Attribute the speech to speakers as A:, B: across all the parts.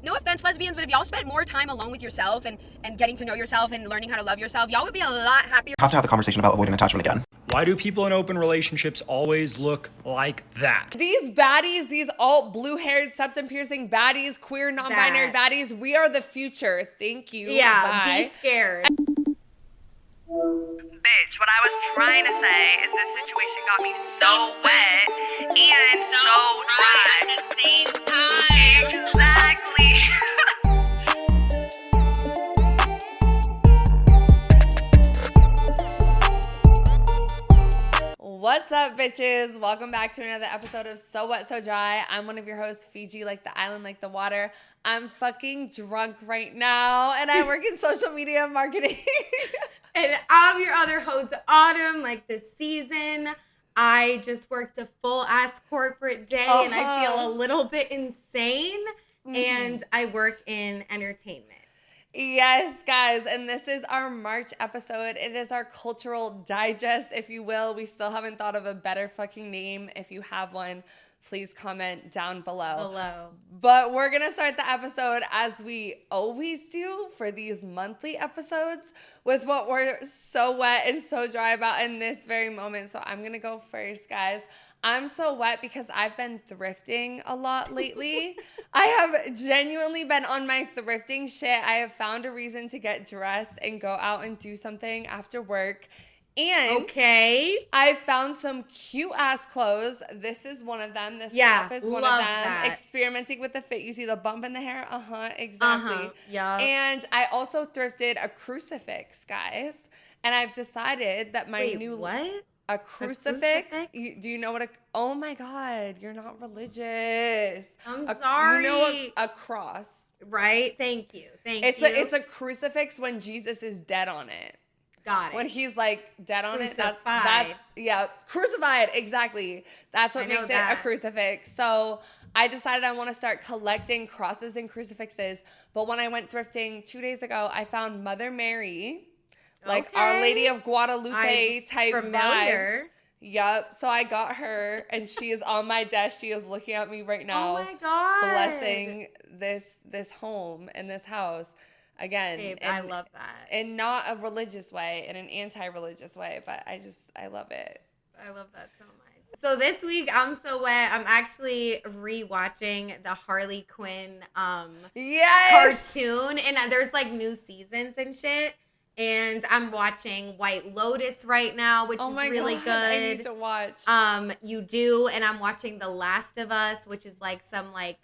A: no offense, lesbians, but if y'all spent more time alone with yourself and getting to know yourself and learning how to love yourself, y'all would be a lot happier.
B: Have to have the conversation about avoiding attachment again.
C: Why do people in open relationships always look like that?
D: These baddies, these alt blue-haired, septum-piercing baddies, queer, non-binary baddies, we are the future. Thank you.
E: Yeah,
D: Bye.
E: be scared.
F: Bitch, what I was trying to say is this situation got me so wet and so dry at the same time. Exactly.
D: What's up, bitches? Welcome back to another episode of So Wet, So Dry. I'm one of your hosts, Fiji, like the island, like the water. I'm fucking drunk right now, and I work in social media marketing.
E: And I'm your other host, Autumn, like this season. I just worked a full-ass corporate day, and I feel a little bit insane, and I work in entertainment.
D: Yes, guys, and this is our March episode. It is our cultural digest, if you will. We still haven't thought of a better fucking name. If you have one, please comment down below. But we're going to start the episode as we always do for these monthly episodes with what we're so wet and so dry about in this very moment. So I'm going to go first, guys. I'm so wet because I've been thrifting a lot lately. I have genuinely been on my thrifting shit. I have found a reason to get dressed and go out and do something after work. And I found some cute ass clothes. This is one of them. This top is one of them.
E: That.
D: Experimenting with the fit. You see the bump in the hair? Exactly.
E: Yeah.
D: And I also thrifted a crucifix, guys. And I've decided that my
E: what?
D: A crucifix? Do you know what oh my God, you're not religious.
E: I'm sorry.
D: You know a cross.
E: Right? Thank you.
D: It's a crucifix when Jesus is dead on it.
E: Got it.
D: When he's like dead on
E: crucified.
D: Crucified, exactly. That's what makes it a crucifix. So I decided I want to start collecting crosses and crucifixes. But when I went thrifting 2 days ago, I found Mother Mary. Like Our Lady of Guadalupe type
E: familiar.
D: Vibes. Yep. So I got her, and she is on my desk. She is looking at me right now.
E: Oh my God.
D: Blessing this home and this house. Again,
E: babe, I love that.
D: In not a religious way, in an anti-religious way, but I love it.
E: I love that so much. So this week, I'm so wet. I'm actually rewatching the Harley Quinn cartoon, and there's like new seasons and shit. And I'm watching White Lotus right now, which is really good.
D: I need to watch.
E: You do, and I'm watching The Last of Us, which is like some like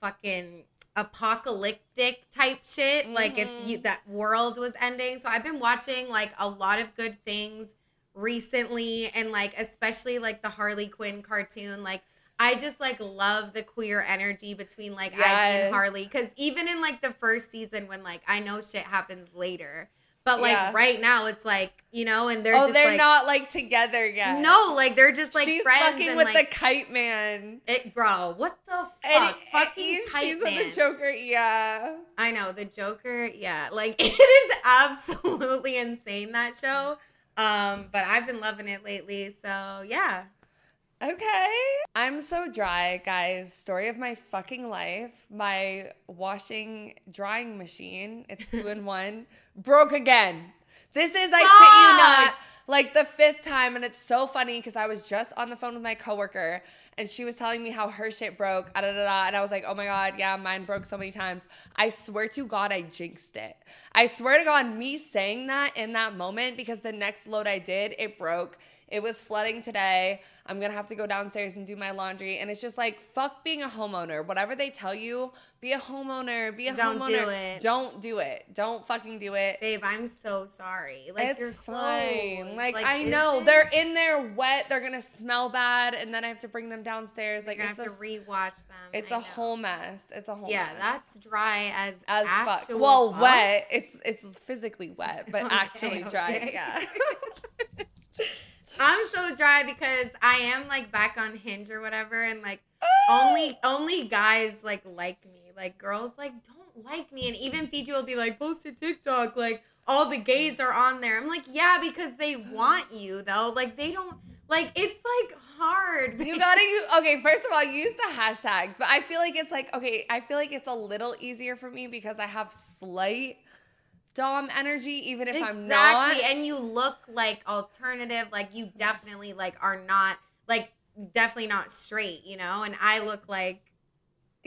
E: fucking apocalyptic type shit. Like if that world was ending. So I've been watching like a lot of good things recently, and like especially like the Harley Quinn cartoon. Like I just like love the queer energy between like Ivy and Harley, because even in like the first season, when like I know shit happens later. But, like, right now, it's, like, you know, and they're just,
D: they're not, like, together yet.
E: No, like, they're just, like,
D: she's
E: friends.
D: She's fucking
E: and,
D: with
E: like,
D: the kite man.
E: Bro, what the fuck? Fucking kite
D: she's
E: man.
D: With the Joker, yeah.
E: I know, the Joker, yeah. Like, it is absolutely insane, that show. But I've been loving it lately, so, yeah.
D: Okay. I'm so dry, guys. Story of my fucking life. My drying machine, it's 2-in-1, broke again. This is, I shit you not, like the 5th time. And it's so funny because I was just on the phone with my coworker and she was telling me how her shit broke, and I was like, oh my God, yeah, mine broke so many times. I swear to God, I jinxed it. I swear to God, me saying that in that moment, because the next load I did, it broke. It was flooding today. I'm going to have to go downstairs and do my laundry. And it's just like, fuck being a homeowner. Whatever they tell you, be a homeowner.
E: Don't do it.
D: Don't do it. Don't fucking do it.
E: Babe, I'm so sorry. Like,
D: it's
E: your
D: fine.
E: clothes.
D: Like I know. They're in there wet. They're going to smell bad. And then I have to bring them downstairs. Like,
E: I have to rewash them.
D: It's a whole mess. It's a whole mess.
E: Yeah, that's dry as
D: fuck. Well, wet. It's physically wet, but actually dry. Yeah.
E: I'm so dry because I am like back on Hinge or whatever, and like only guys like me. Like girls like don't like me, and even Fiji will be like, post a TikTok, like all the gays are on there. I'm like, yeah, because they want you though. Like they don't Like, it's like hard.
D: You gotta use, okay, first of all, use the hashtags. But I feel like it's like, okay, I feel like it's a little easier for me because I have slight dom energy, even if I'm not.
E: Exactly. And you look like alternative. Like, you definitely like are not, like, definitely not straight, you know? And I look like.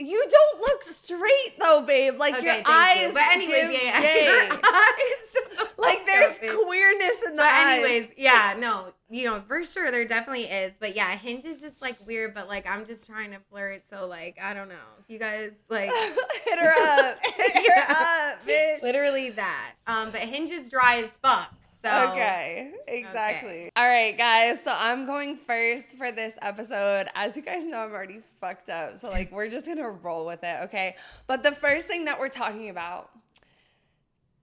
D: You don't look straight though, babe. Like, your eyes.
E: But anyways,
D: give
E: yeah.
D: gay.
E: Your eyes.
D: Like, there's queerness in the
E: but
D: eyes.
E: anyways, yeah, no, you know, for sure there definitely is. But yeah, Hinge is just like weird, but like I'm just trying to flirt. So like, I don't know. If you guys like
D: hit her up. Hit her up, bitch.
E: Literally that. But Hinge is dry as fuck. So
D: Okay, exactly. Okay. All right, guys. So I'm going first for this episode. As you guys know, I'm already fucked up. So like, we're just gonna roll with it, okay? But the first thing that we're talking about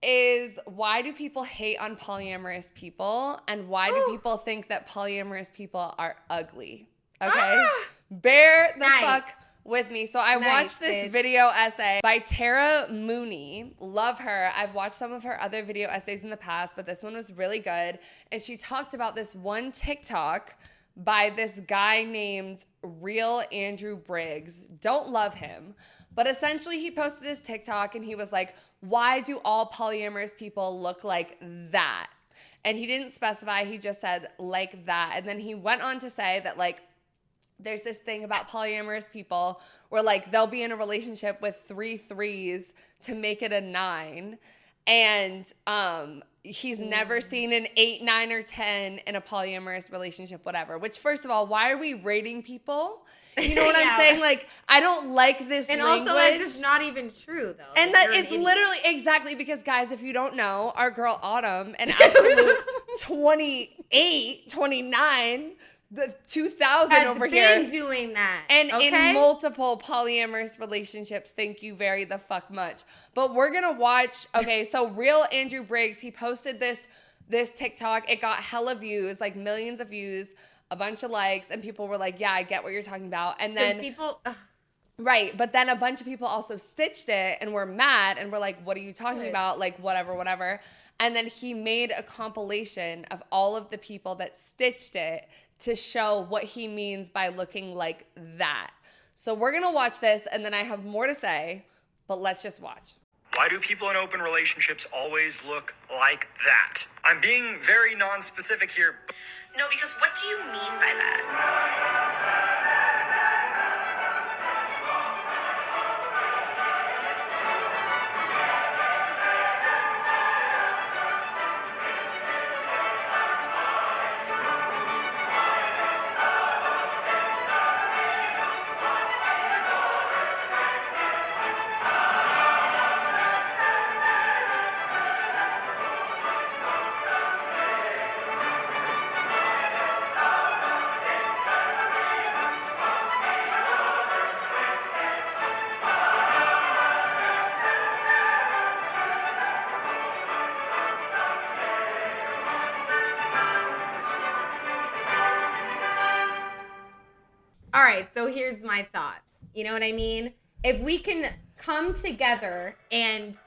D: is why do people hate on polyamorous people, and why do people think that polyamorous people are ugly? Okay, bear the fuck with me. So I watched this video essay by Tara Mooney. Love her. I've watched some of her other video essays in the past, but this one was really good. And she talked about this one TikTok by this guy named Real Andrew Briggs. Don't love him. But essentially he posted this TikTok and he was like, why do all polyamorous people look like that? And he didn't specify. He just said like that. And then he went on to say that like, there's this thing about polyamorous people where like they'll be in a relationship with 3 threes to make it a 9. And he's never seen an 8, 9, or 10 in a polyamorous relationship, whatever. Which, first of all, why are we rating people? You know what I'm saying? Like, I don't like this
E: and
D: language.
E: Also, that's just not even true, though.
D: And
E: like,
D: that it's literally, exactly, because, guys, if you don't know, our girl Autumn, an absolute 28, 29, the 2000
E: has
D: over
E: been
D: here.
E: Doing that.
D: And in multiple polyamorous relationships, thank you very the fuck much. But we're going to watch, okay, so Real Andrew Briggs, he posted this TikTok. It got hella views, like millions of views, a bunch of likes, and people were like, yeah, I get what you're talking about. And then
E: people...
D: Right, but then a bunch of people also stitched it and were mad and were like, what are you talking about? Like, whatever. And then he made a compilation of all of the people that stitched it to show what he means by looking like that. So we're going to watch this, and then I have more to say, but let's just watch.
C: Why do people in open relationships always look like that? I'm being very non-specific here.
G: No, because what do you mean by that?
E: All right, so here's my thoughts. You know what I mean? If we can come together and,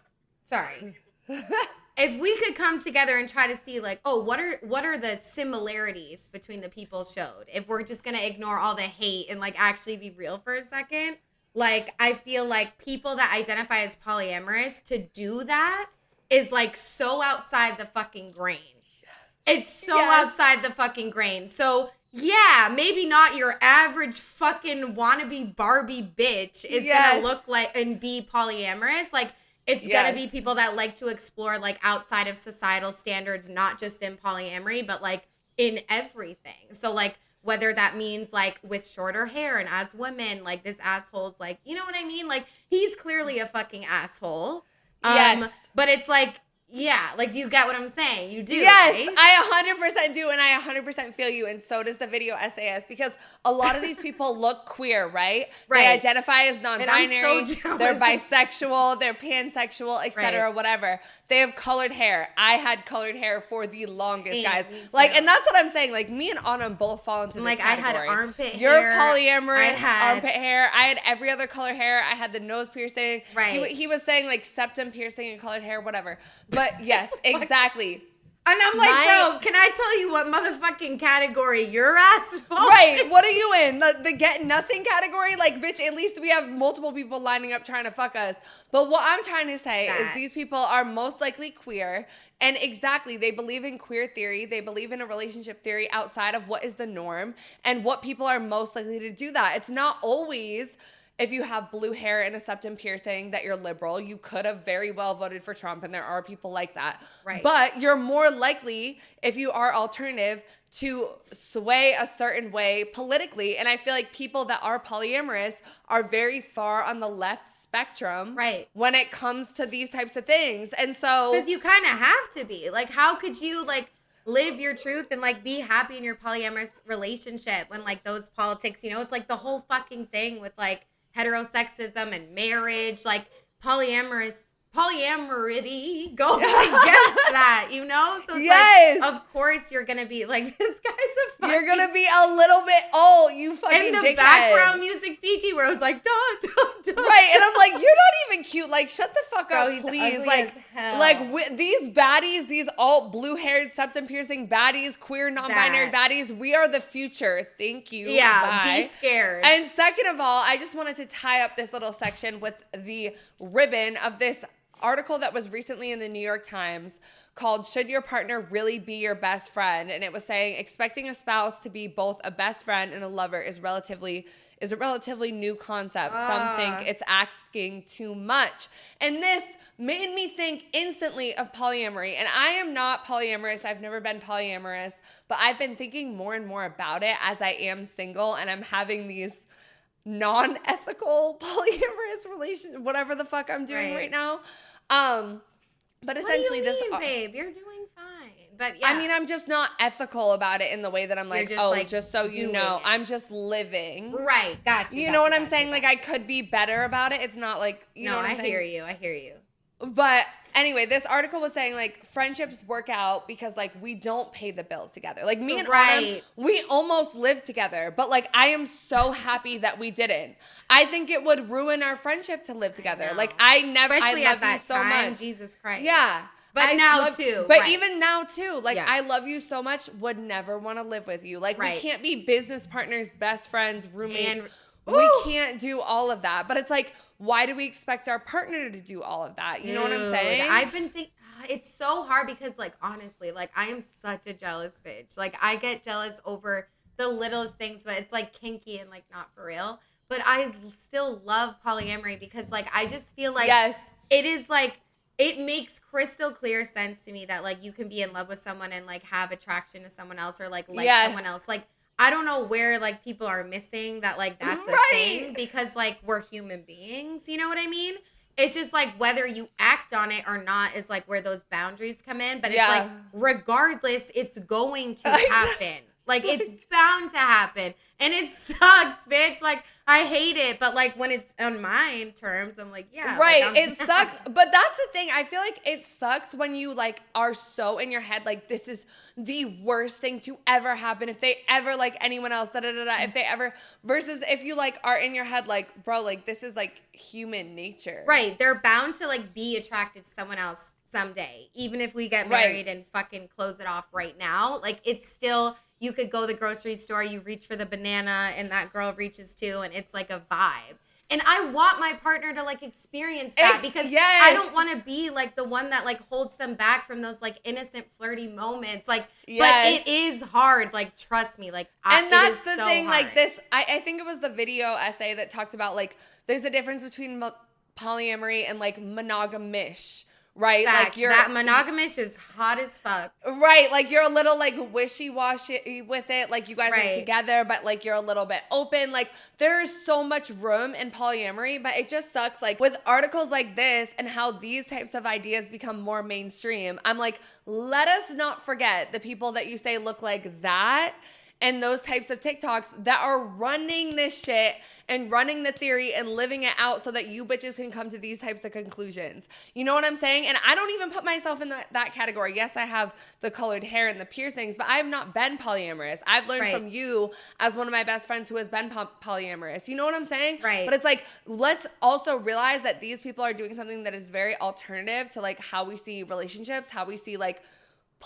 E: if we could come together and try to see like, oh, what are the similarities between the people showed? If we're just gonna ignore all the hate and like actually be real for a second, like I feel like people that identify as polyamorous to do that is like so outside the fucking grain. It's so outside the fucking grain. So yeah, maybe not your average fucking wannabe Barbie bitch is gonna look like and be polyamorous. Like it's gonna be people that like to explore like outside of societal standards, not just in polyamory, but like in everything. So like whether that means like with shorter hair and as women, like this asshole's like, you know what I mean? Like he's clearly a fucking asshole. But it's like, yeah, like, do you get what I'm saying? You do,
D: yes,
E: right?
D: I 100% do, and I 100% feel you, and so does the video essayist, because a lot of these people look queer, right? They identify as non-binary,
E: so
D: they're bisexual, they're pansexual, etc., whatever. They have colored hair. I had colored hair for the longest, guys. Like, and that's what I'm saying. Like, me and Autumn both fall into this category.
E: I had armpit hair.
D: You're polyamorous, armpit hair. I had every other color hair. I had the nose piercing.
E: Right.
D: He was saying, like, septum piercing and colored hair, whatever. But yes, exactly.
E: And I'm like, bro, can I tell you what motherfucking category your ass falls
D: Right.
E: in?
D: What are you in? The get nothing category? Like, bitch, at least we have multiple people lining up trying to fuck us. But what I'm trying to say is these people are most likely queer. And exactly, they believe in queer theory. They believe in a relationship theory outside of what is the norm and what people are most likely to do that. It's not always... If you have blue hair and a septum piercing that you're liberal, you could have very well voted for Trump, and there are people like that.
E: Right.
D: But you're more likely, if you are alternative, to sway a certain way politically. And I feel like people that are polyamorous are very far on the left spectrum when it comes to these types of things. And so...
E: Because you kind of have to be. Like, how could you, like... live your truth and like be happy in your polyamorous relationship when like those politics, you know, it's like the whole fucking thing with like heterosexism and marriage, like polyamory goes against that, you know? So it's like, of course you're gonna be like, this guy's a fucking...
D: You're gonna be a little bit old, you fucking
E: and the
D: dickhead.
E: background music Fiji where it was like, duh.
D: Right, and I'm like, you're not even cute. Like, shut the fuck up,
E: he's
D: please.
E: ugly as hell.
D: These baddies, these alt blue-haired, septum-piercing baddies, queer, non-binary baddies, we are the future. Thank you.
E: Yeah,
D: Bye.
E: be scared.
D: And second of all, I just wanted to tie up this little section with the ribbon of this article that was recently in the New York Times called "Should Your Partner Really Be Your Best Friend?" And it was saying expecting a spouse to be both a best friend and a lover is a relatively new concept. Some think it's asking too much. And this made me think instantly of polyamory. And I am not polyamorous. I've never been polyamorous, but I've been thinking more and more about it as I am single and I'm having these non-ethical polyamorous relations, whatever the fuck I'm doing right now. But essentially,
E: what do you mean, babe? You're doing fine. But yeah,
D: I mean, I'm just not ethical about it in the way that I'm like, just so you know, I'm just living.
E: Right, gotcha.
D: You know what I'm saying? Like, I could be better about it. It's not like, you know what I'm saying?
E: I hear you.
D: But anyway, this article was saying like friendships work out because like we don't pay the bills together. Like me and Autumn, we almost lived together, but like I am so happy that we didn't. I think it would ruin our friendship to live together. Like
E: Especially
D: I
E: at
D: love
E: that
D: you so
E: time,
D: much.
E: Jesus Christ.
D: Yeah.
E: But
D: even now too, like I love you so much, would never want to live with you. Like we can't be business partners, best friends, roommates. We can't do all of that. But it's like, why do we expect our partner to do all of that? You know what I'm saying?
E: I've been thinking, it's so hard because like, honestly, like I am such a jealous bitch. Like I get jealous over the littlest things, but it's like kinky and like not for real. But I still love polyamory because like, I just feel like it is like, it makes crystal clear sense to me that like you can be in love with someone and like have attraction to someone else or like someone else. Like, I don't know where like people are missing that like that's a thing because like we're human beings, you know what I mean? It's just like whether you act on it or not is like where those boundaries come in. But it's like regardless, it's going to happen. Like it's bound to happen. And it sucks, bitch. Like I hate it. But like when it's on my terms, I'm like, yeah.
D: Right.
E: Like,
D: it sucks. But that's the thing. I feel like it sucks when you like are so in your head, like this is the worst thing to ever happen. If they ever like anyone else, if they ever, versus if you like are in your head, like, bro, like this is like human nature.
E: Right. They're bound to like be attracted to someone else someday. Even if we get married and fucking close it off right now. Like it's still... You could go to the grocery store, you reach for the banana, and that girl reaches too, and it's like a vibe. And I want my partner to like experience that because I don't want to be like the one that like holds them back from those like innocent flirty moments. Like, but it is hard. Like, trust me. Like,
D: and that's the
E: so
D: thing.
E: hard.
D: Like this, I think it was the video essay that talked about like there's a difference between polyamory and like monogamish. Right?
E: Fact.
D: Like
E: that monogamous is hot as fuck.
D: Right. Like you're a little like wishy-washy with it. Like you guys are together, but like you're a little bit open. Like there is so much room in polyamory, but it just sucks. Like with articles like this and how these types of ideas become more mainstream, I'm like, let us not forget the people that you say look like that and those types of TikToks that are running this shit and running the theory and living it out so that you bitches can come to these types of conclusions. You know what I'm saying? And I don't even put myself in that category. Yes, I have the colored hair and the piercings, but I have not been polyamorous. I've learned from you as one of my best friends who has been polyamorous. You know what I'm saying?
E: Right.
D: But it's like, let's also realize that these people are doing something that is very alternative to like how we see relationships, how we see like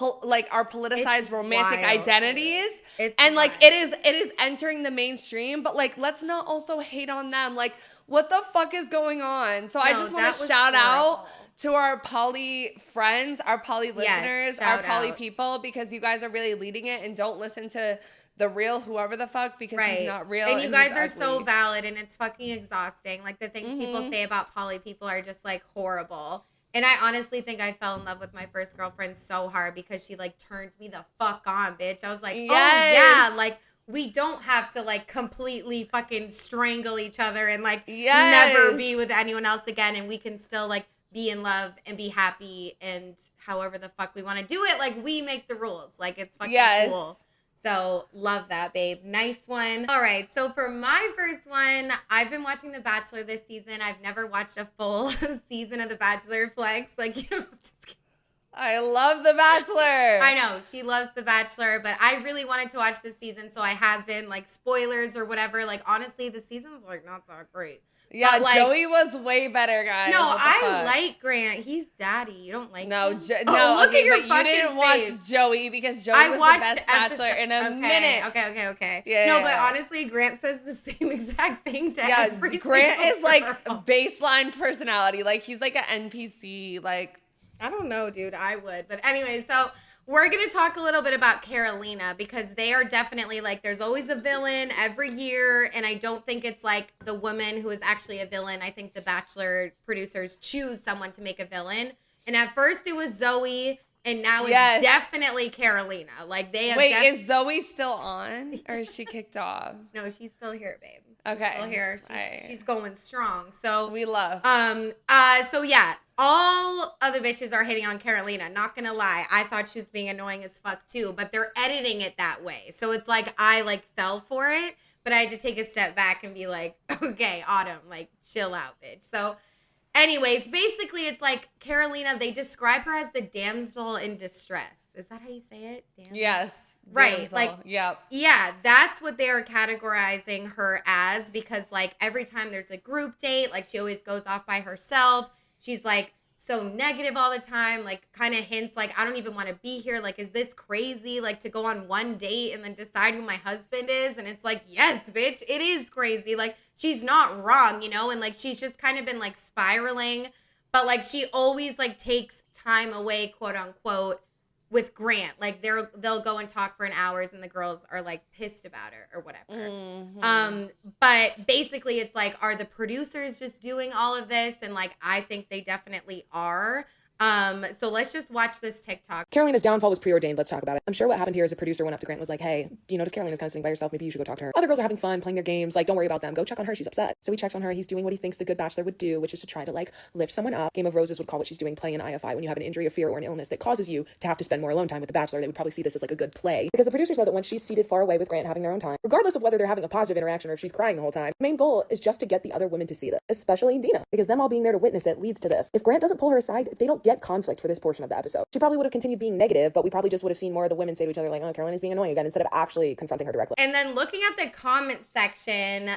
D: our politicized
E: It's
D: romantic
E: wild.
D: identities.
E: It's
D: And like
E: wild.
D: it is entering the mainstream, but like let's not also hate on them. Like what the fuck is going on? So I
E: No,
D: just want
E: that
D: to
E: was
D: shout out
E: horrible.
D: to our poly friends, our poly listeners, our
E: shout
D: poly
E: out.
D: people, because you guys are really leading it, and don't listen to the real whoever the fuck, because he's not real.
E: And you guys
D: he's
E: are so
D: ugly.
E: valid, and it's fucking exhausting. Like the things people say about poly people are just like horrible. And I honestly think I fell in love with my first girlfriend so hard because she like turned me the fuck on, bitch. I was like, oh
D: Yes.
E: yeah, like we don't have to like completely fucking strangle each other and like
D: Yes.
E: never be with anyone else again, and we can still like be in love and be happy and however the fuck we want to do it. Like we make the rules. Like it's fucking cool. So love that, babe. Nice one. All right. So for my first one, I've been watching The Bachelor this season. I've never watched a full season of The Bachelor, Flex. Like, you know, I'm just kidding.
D: I love The Bachelor.
E: I know she loves The Bachelor, but I really wanted to watch this season, so I have been like spoilers or whatever. Like honestly, the season's like not that great.
D: Yeah,
E: But, like,
D: Joey was way better, guys.
E: No,
D: What the
E: I
D: fuck?
E: like Grant. He's daddy. You don't like
D: No,
E: him?
D: no,
E: look
D: okay,
E: at your
D: but you didn't
E: fucking
D: watch
E: face.
D: Joey because Joey
E: I
D: was
E: watched
D: the best bachelor in a minute.
E: Okay.
D: Yeah.
E: No, but honestly, Grant says the same exact thing to
D: Yeah,
E: every
D: Grant
E: single
D: is like
E: girl.
D: baseline personality. Like he's like an NPC. Like
E: I don't know, dude. I would. But anyway, so we're going to talk a little bit about Carolina because they are definitely like, there's always a villain every year. And I don't think it's like the woman who is actually a villain. I think the Bachelor producers choose someone to make a villain. And at first it was Zoe. And now it's definitely Carolina. Like they have.
D: Wait, is Zoe still on or is she kicked off?
E: No, she's still here, babe.
D: Okay.
E: Still here. She's going strong. So
D: we love.
E: So yeah, all other bitches are hitting on Carolina. Not gonna lie, I thought she was being annoying as fuck too. But they're editing it that way, so it's like I like fell for it, but I had to take a step back and be like, okay, Autumn, like chill out, bitch. So. Anyways, basically, it's like Carolina, they describe her as the damsel in distress. Is that how you say it? Damsel?
D: Yes.
E: Right.
D: Damsel.
E: Like,
D: yep.
E: Yeah, that's what they are categorizing her as because, like, every time there's a group date, like, she always goes off by herself. She's, like, so negative all the time, like, kind of hints, like, I don't even want to be here. Like, is this crazy? Like, to go on one date and then decide who my husband is? And it's like, yes, bitch, it is crazy. Like, she's not wrong, you know? And, like, she's just kind of been, like, spiraling. But, like, she always, like, takes time away, quote unquote, with Grant. Like, they'll go and talk for an hour and the girls are, like, pissed about her or whatever.
D: Mm-hmm.
E: But basically, it's like, are the producers just doing all of this? And, like, I think they definitely are. So let's just watch this TikTok.
H: Carolina's downfall was preordained. Let's talk about it. I'm sure what happened here is a producer went up to Grant and was like, hey, do you notice Carolina's kind of sitting by herself? Maybe you should go talk to her. Other girls are having fun, playing their games. Like, don't worry about them. Go check on her. She's upset. So he checks on her. He's doing what he thinks the good bachelor would do, which is to try to, like, lift someone up. Game of Roses would call what she's doing playing an IFI. When you have an injury, a fear, or an illness that causes you to have to spend more alone time with the bachelor, they would probably see this as, like, a good play. Because the producers know that when she's seated far away with Grant having their own time, regardless of whether they're having a positive interaction or if she's crying the whole time, the main goal is just to get the other women to see this, especially Dina, because them all being there to witness it leads to this. If Grant doesn't pull her aside, they don't get conflict for this portion of the episode. She probably would have continued being negative, but we probably just would have seen more of the women say to each other, like, oh, Carolina's being annoying again, instead of actually confronting her directly.
E: And then looking at the comment section,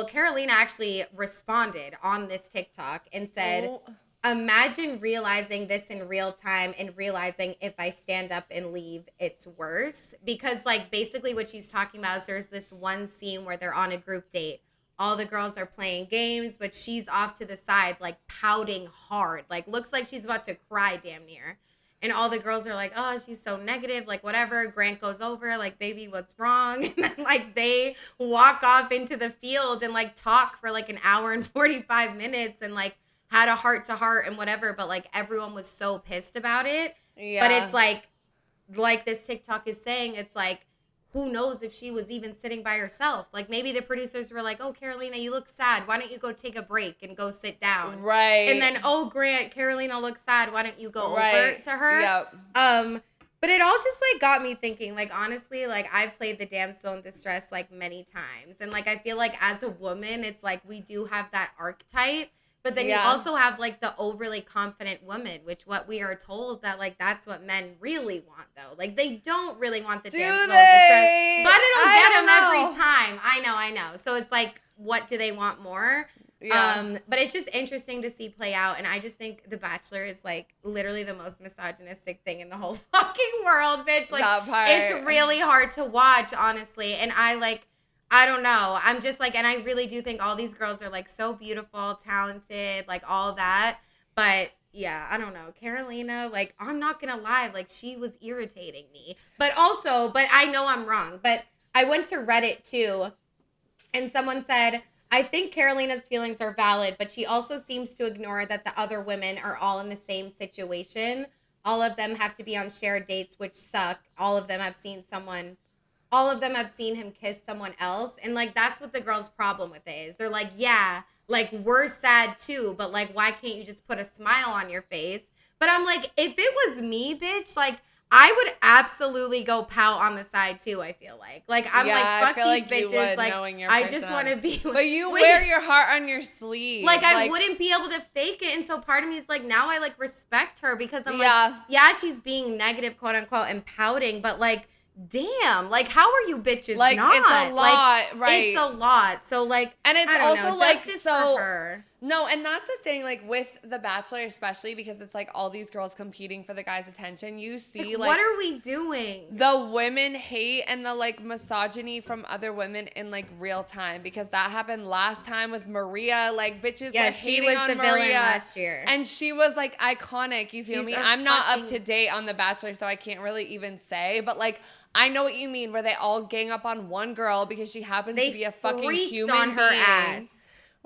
E: Carolina actually responded on this TikTok and said, imagine realizing this in real time and realizing if I stand up and leave, it's worse. Because, like, basically what she's talking about is there's this one scene where they're on a group date. All the girls are playing games, but she's off to the side, like, pouting hard. Like, looks like she's about to cry damn near. And all the girls are like, oh, she's so negative, like, whatever. Grant goes over, like, baby, what's wrong? And then, like, they walk off into the field and, like, talk for, like, an hour and 45 minutes and, like, had a heart-to-heart and whatever. But, like, everyone was so pissed about it. Yeah. But it's, like this TikTok is saying, it's, like, who knows if she was even sitting by herself? Like, maybe the producers were like, oh, Carolina, you look sad. Why don't you go take a break and go sit down?
D: Right.
E: And then, oh, Grant, Carolina looks sad. Why don't you go over to her?
D: Yep.
E: But it all just, like, got me thinking, like, honestly, like, I've played the damsel in distress, like, many times. And, like, I feel like as a woman, it's like we do have that archetype. But then you also have, like, the overly confident woman, which what we are told that, like, that's what men really want, though. Like, they don't really want the damsel in distress. But it'll get them every time. I know. So it's like, what do they want more?
D: Yeah.
E: But it's just interesting to see play out. And I just think The Bachelor is like literally the most misogynistic thing in the whole fucking world, bitch. Like,
D: That part.
E: it's really hard to watch, honestly. And I don't know. I'm just like, and I really do think all these girls are like so beautiful, talented, like all that. But yeah, I don't know. Carolina, like, I'm not going to lie. Like, she was irritating me. But I know I'm wrong. But I went to Reddit too. And someone said, I think Carolina's feelings are valid, but she also seems to ignore that the other women are all in the same situation. All of them have to be on shared dates, which suck. All of them have seen him kiss someone else. And like, that's what the girl's problem with it is. They're like, yeah, like, we're sad too, but like, why can't you just put a smile on your face? But I'm like, if it was me, bitch, like, I would absolutely go pout on the side too, I feel like. Like, I'm like, fuck these
D: like
E: bitches.
D: You would,
E: like,
D: knowing your
E: I just want to be
D: But you wear your heart on your sleeve.
E: Like, I wouldn't be able to fake it. And so part of me is like, now I like respect her because I'm like, yeah, she's being negative, quote unquote, and pouting, but like, damn, like, how are you bitches
D: like,
E: not?
D: It's a lot,
E: like,
D: right?
E: It's a lot. So like,
D: and it's
E: I don't
D: also
E: know,
D: like
E: justice
D: so.
E: for her.
D: No, and that's the thing, like with The Bachelor, especially because it's like all these girls competing for the guy's attention. You see, like
E: what are we doing?
D: The women hate and the like misogyny from other women in like real time, because that happened last time with Maria. Like, bitches were
E: she
D: hating
E: was
D: on
E: the
D: Maria
E: villain last year,
D: and she was like iconic. You feel me? I'm not up to date on The Bachelor, so I can't really even say, but like, I know what you mean, where they all gang up on one girl because she happens to be a fucking human
E: on her
D: being.
E: ass.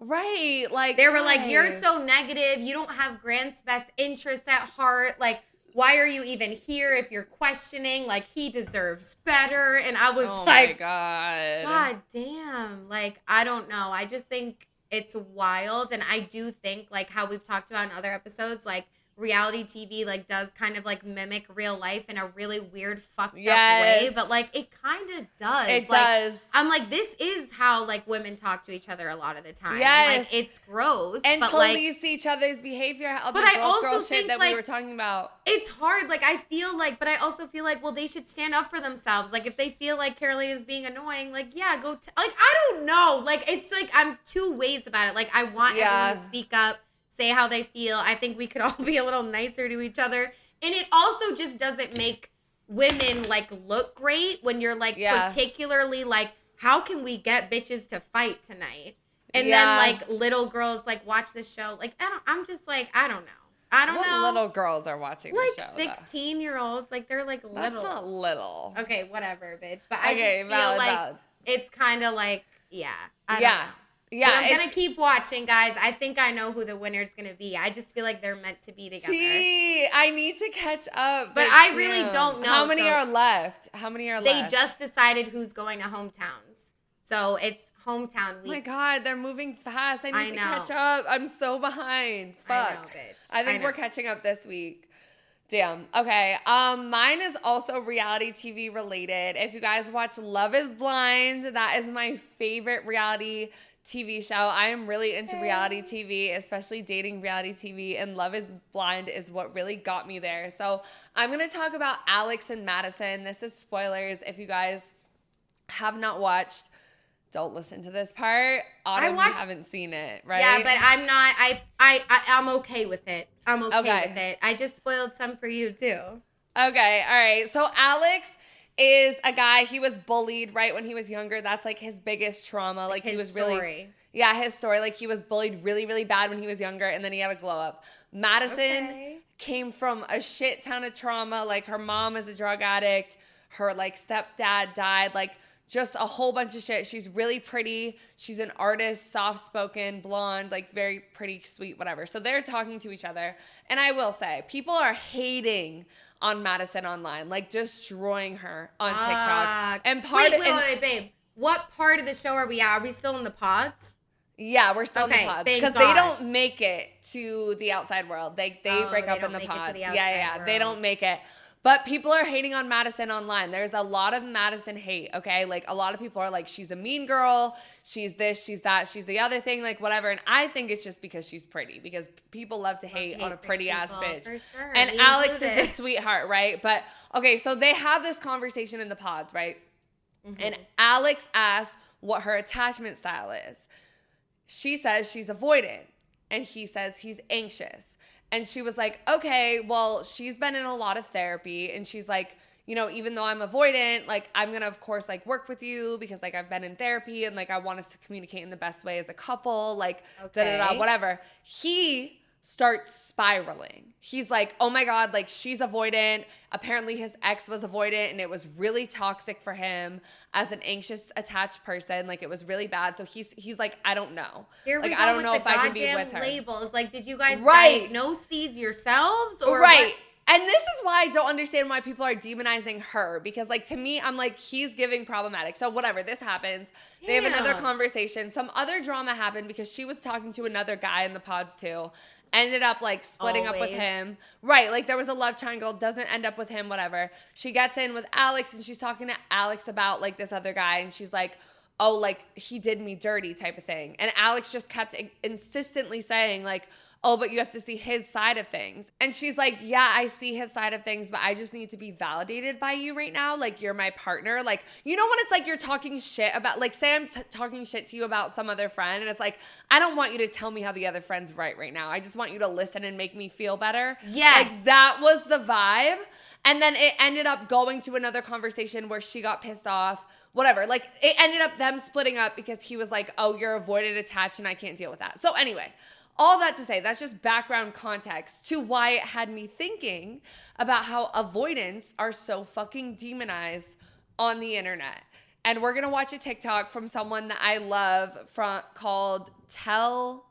D: Right, like,
E: they were like, you're so negative, you don't have Grant's best interests at heart, like, why are you even here if you're questioning, like, he deserves better? And I was like,
D: my God.
E: God damn, like, I don't know, I just think it's wild. And I do think, like, how we've talked about in other episodes, like, reality TV like does kind of like mimic real life in a really weird fucked up way, but like it kind of does.
D: It
E: like,
D: does.
E: I'm like, this is how like women talk to each other a lot of the time.
D: Yes.
E: Like, it's gross.
D: And
E: but
D: police each other's behavior.
E: But I also
D: girl
E: think
D: shit that
E: like,
D: we were talking about.
E: It's hard. Like, I feel like, but I also feel like, well, they should stand up for themselves. Like, if they feel like Carolina's being annoying, like, yeah, go. Like, I don't know. Like, it's like I'm two ways about it. Like, I want everyone to speak up, say how they feel. I think we could all be a little nicer to each other. And it also just doesn't make women like look great when you're like particularly like, how can we get bitches to fight tonight? And then like little girls like watch the show. Like, I'm just like, I don't know.
D: What little girls are watching the show?
E: Like 16-year-olds. Like, they're like little.
D: That's not little.
E: Okay, whatever, bitch. But I just feel like it's kind of like, I don't know.
D: Yeah,
E: but I'm going to keep watching, guys. I think I know who the winner's going to be. I just feel like they're meant to be together.
D: See, I need to catch up.
E: But I really don't know.
D: How many are left?
E: They just decided who's going to hometowns. So it's hometown week.
D: Oh my God, they're moving fast. I need to catch up. I'm so behind. Fuck.
E: I know, bitch.
D: I think we're catching up this week. Damn. Okay. Mine is also reality TV related. If you guys watch Love is Blind, that is my favorite reality TV show. I am really into reality TV, especially dating reality TV, and Love is Blind is what really got me there. So I'm going to talk about Alex and Madison. This is spoilers. If you guys have not watched, don't listen to this part. Autumn, you haven't seen it, right?
E: Yeah, but I'm not, I'm okay with it. I'm okay with it. I just spoiled some for you too.
D: Okay, all right. So Alex is a guy, he was bullied right when he was younger. That's like his biggest trauma. Like he was really, his story. Like he was bullied really, really bad when he was younger, and then he had a glow up. Madison came from a shit ton of trauma. Like her mom is a drug addict. Her like stepdad died. Like just a whole bunch of shit. She's really pretty. She's an artist, soft-spoken, blonde, like very pretty, sweet, whatever. So they're talking to each other. And I will say, people are hating on Madison online, like destroying her on TikTok. And
E: wait, babe. What part of the show are we at? Are we still in the pods?
D: Yeah, we're still in the pods because they don't make it to the outside world. They break up in the pods. Yeah. They don't make it. But people are hating on Madison online. There's a lot of Madison hate, okay? Like, a lot of people are like, she's a mean girl. She's this, she's that, she's the other thing, like, whatever. And I think it's just because she's pretty. Because people love to hate on a pretty-ass bitch. For sure. And Alex is a sweetheart, right? But, okay, so they have this conversation in the pods, right? Mm-hmm. And Alex asks what her attachment style is. she says she's avoidant and he says he's anxious. And she was like, okay, well, she's been in a lot of therapy. And she's like, you know, even though I'm avoidant, like, I'm going to, of course, like, work with you because, like, I've been in therapy and, like, I want us to communicate in the best way as a couple, like, whatever. He starts spiraling. He's like, oh my God, like, she's avoidant. Apparently his ex was avoidant and it was really toxic for him as an anxious attached person. Like, it was really bad. So he's like, I don't know.
E: Here we
D: like,
E: go
D: I don't
E: with
D: know
E: the
D: if I can be
E: goddamn
D: with her.
E: labels. Like, did you guys diagnose these yourselves? Or
D: right. And this is why I don't understand why people are demonizing her, because, like, to me, I'm like, he's giving problematic. So whatever, this happens.
E: Damn.
D: They have another conversation. Some other drama happened because she was talking to another guy in the pods too. Ended up, like, splitting up with him. Right, like, there was a love triangle, doesn't end up with him, whatever. She gets in with Alex, and she's talking to Alex about, like, this other guy, and she's like, oh, like, he did me dirty type of thing. And Alex just kept insistently saying, like, oh, but you have to see his side of things. And she's like, yeah, I see his side of things, but I just need to be validated by you right now. Like, you're my partner. Like, you know when it's like you're talking shit about, like, say I'm talking shit to you about some other friend, and it's like, I don't want you to tell me how the other friend's right now. I just want you to listen and make me feel better.
E: Yes.
D: Like, that was the vibe. And then it ended up going to another conversation where she got pissed off. Whatever. Like, it ended up them splitting up because he was like, oh, you're avoided attached and I can't deal with that. So anyway, all that to say, that's just background context to why it had me thinking about how avoidants are so fucking demonized on the internet. And we're going to watch a TikTok from someone that I love called Tell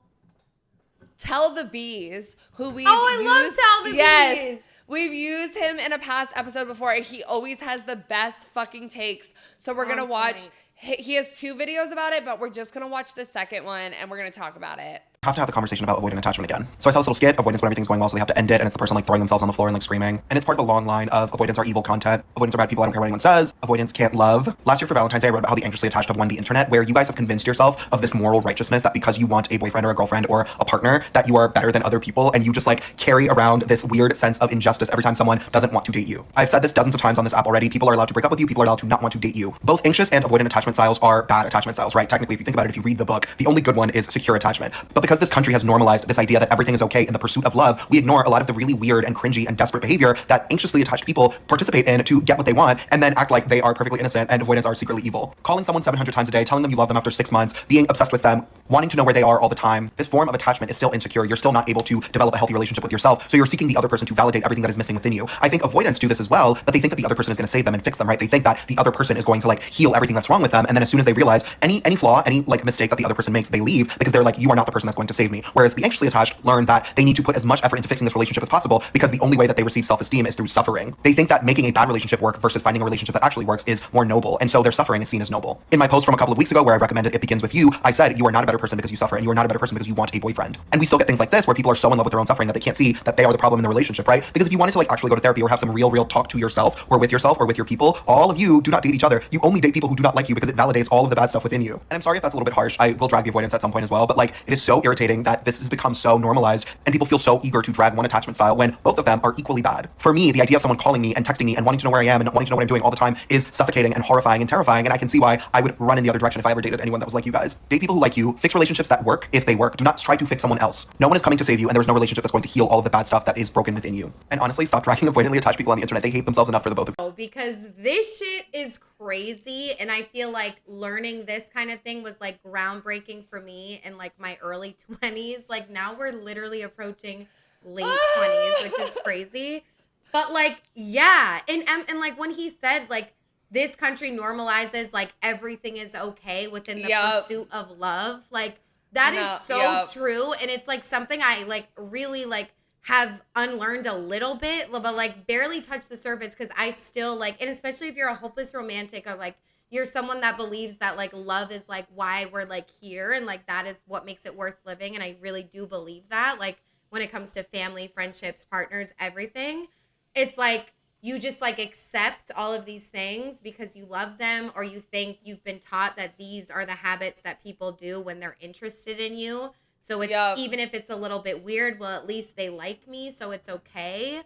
D: the Bees, who we've used.
E: Love Tell the Bees.
D: Yes. We've used him in a past episode before, and he always has the best fucking takes. So we're going to watch. He has 2 videos about it, but we're just going to watch the second one, and we're going to talk about it.
B: Have to have the conversation about avoidant attachment again. So I saw this little skit, avoidance when everything's going well, so they have to end it, and it's the person like throwing themselves on the floor and like screaming. And it's part of a long line of avoidants are evil content. Avoidants are bad people, I don't care what anyone says. Avoidants can't love. Last year for Valentine's Day, I wrote about how the anxiously attached have won the internet, where you guys have convinced yourself of this moral righteousness that because you want a boyfriend or a girlfriend or a partner, that you are better than other people, and you just like carry around this weird sense of injustice every time someone doesn't want to date you. I've said this dozens of times on this app already. People are allowed to break up with you, people are allowed to not want to date you. Both anxious and avoidant attachment styles are bad attachment styles, right? Technically, if you think about it, if you read the book, the only good one is secure attachment. But because this country has normalized this idea that everything is okay in the pursuit of love, we ignore a lot of the really weird and cringy and desperate behavior that anxiously attached people participate in to get what they want, and then act like they are perfectly innocent and avoidants are secretly evil. Calling someone 700 times a day, telling them you love them after 6 months, being obsessed with them, wanting to know where they are all the time. This form of attachment is still insecure. You're still not able to develop a healthy relationship with yourself, so you're seeking the other person to validate everything that is missing within you. I think avoidants do this as well, but they think that the other person is going to save them and fix them, right? They think that the other person is going to like heal everything that's wrong with them, and then as soon as they realize any flaw, any like mistake that the other person makes, they leave because they're like, you are not the person that's going to save me. Whereas the anxiously attached learn that they need to put as much effort into fixing this relationship as possible because the only way that they receive self-esteem is through suffering. They think that making a bad relationship work versus finding a relationship that actually works is more noble, and so their suffering is seen as noble. In my post from a couple of weeks ago where I recommended It Begins With You, I said you are not a better person because you suffer, and you are not a better person because you want a boyfriend. And we still get things like this where people are so in love with their own suffering that they can't see that they are the problem in the relationship, right? Because if you wanted to like actually go to therapy or have some real talk to yourself or with your people, all of you do not date each other. You only date people who do not like you because it validates all of the bad stuff within you. And I'm sorry if that's a little bit harsh. I will drag the avoidance at some point as well, but like it is so irritating that this has become so normalized and people feel so eager to drag one attachment style when both of them are equally bad. For me, the idea of someone calling me and texting me and wanting to know where I am and wanting to know what I'm doing all the time is suffocating and horrifying and terrifying, and I can see why I would run in the other direction if I ever dated anyone that was like you guys. Date people who like you, fix relationships that work if they work. Do not try to fix someone else. No one is coming to save you, and there's no relationship that's going to heal all of the bad stuff that is broken within you. And honestly, stop dragging avoidantly attached people on the internet. They hate themselves enough for the both of you.
E: Because this shit is crazy, and I feel like learning this kind of thing was like groundbreaking for me in like my early 20s. Like now we're literally approaching late 20s, which is crazy. But like, yeah. And like when he said like this country normalizes like everything is okay within the pursuit of love, like that is so true. And it's like something I like really like have unlearned a little bit, but like barely touched the surface, because I still like, and especially if you're a hopeless romantic or like you're someone that believes that like love is like why we're like here and like that is what makes it worth living. And I really do believe that, like when it comes to family, friendships, partners, everything, it's like you just like accept all of these things because you love them, or you think you've been taught that these are the habits that people do when they're interested in you. So it's even if it's a little bit weird, well, at least they like me, so it's okay.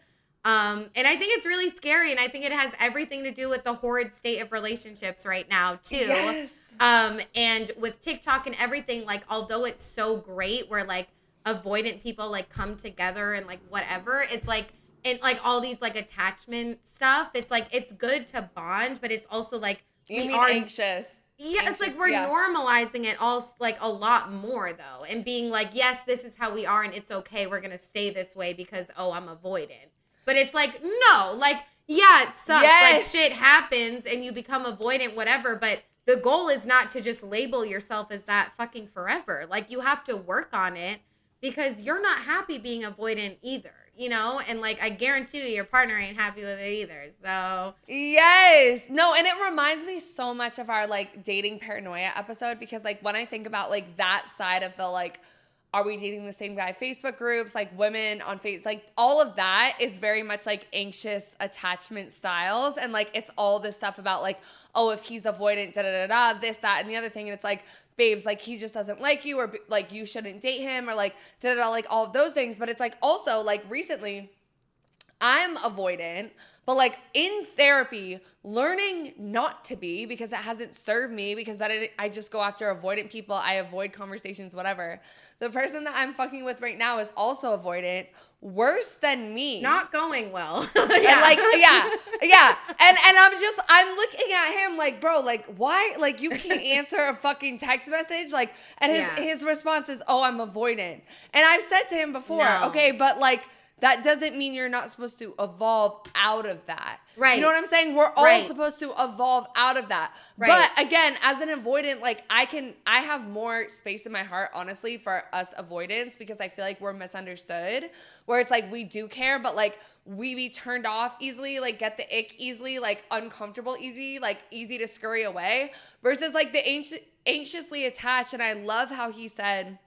E: And I think it's really scary, and I think it has everything to do with the horrid state of relationships right now, too.
D: Yes.
E: And with TikTok and everything, like, although it's so great where, like, avoidant people, like, come together and, like, whatever, it's, like, and, like, all these, like, attachment stuff, it's, like, it's good to bond, but it's also, like,
D: You mean anxious.
E: Yeah,
D: Anxious,
E: it's like we're
D: yeah.
E: normalizing it all, like, a lot more, though, and being like, yes, this is how we are, and it's okay, we're gonna stay this way because, oh, I'm avoidant. But it's like, no, like, yeah, it sucks.
D: Yes.
E: Like, shit happens, and you become avoidant, whatever, but the goal is not to just label yourself as that fucking forever. Like, you have to work on it because you're not happy being avoidant either, you know? And, like, I guarantee you your partner ain't happy with it either, so.
D: Yes. No, and it reminds me so much of our, like, dating paranoia episode because, like, when I think about, like, that side of the, like, are we dating the same guy Facebook groups, like, women on Facebook, like, all of that is very much, like, anxious attachment styles. And, like, it's all this stuff about, like, oh, if he's avoidant, da-da-da-da, this, that, and the other thing. And it's like, babes, like, he just doesn't like you, or, like, you shouldn't date him, or, like, da-da-da, like, all of those things. But it's, like, also, like, recently, I'm avoidant, but, like, in therapy, learning not to be because it hasn't served me, because that I just go after avoidant people. I avoid conversations, whatever. The person that I'm fucking with right now is also avoidant, worse than me.
E: Not going well.
D: Yeah. And, like, yeah. And I'm looking at him like, bro, like, why? Like, you can't answer a fucking text message? Like, and his response is, oh, I'm avoidant. And I've said to him before, okay, but, like, that doesn't mean you're not supposed to evolve out of that.
E: Right.
D: You know what I'm saying? We're all supposed to evolve out of that.
E: Right.
D: But again, as an avoidant, like, I have more space in my heart, honestly, for us avoidants, because I feel like we're misunderstood, where it's like, we do care, but, like, we be turned off easily, like, get the ick easily, like, uncomfortable easy, like, easy to scurry away, versus, like, the anxiously attached. And I love how he said